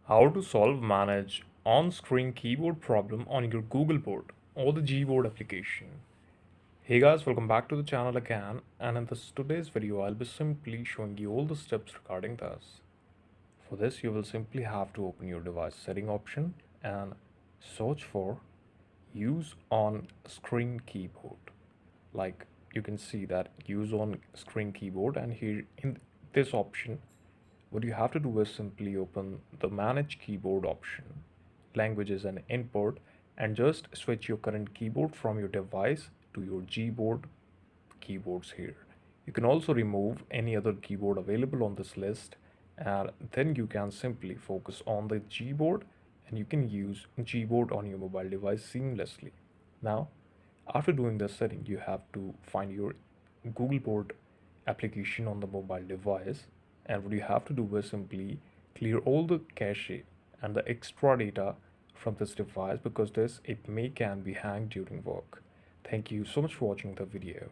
How to solve manage on-screen keyboard problem on your Google Board or the Gboard application. Hey guys, welcome back to the channel again, and in today's video I'll be simply showing you all the steps regarding this. For this you will simply have to open your device setting option and search for use on screen keyboard. Like you can see that use on screen keyboard, and here in this option what you have to do is simply open the manage keyboard option, languages and input, and just switch your current keyboard from your device to your Gboard keyboards here. You can also remove any other keyboard available on this list, and then you can simply focus on the Gboard and you can use Gboard on your mobile device seamlessly. Now, after doing this setting, you have to find your Google Board application on the mobile device, and what you have to do is simply clear all the cache and the extra data from this device, because this it may can be hanged during work. Thank you so much for watching the video.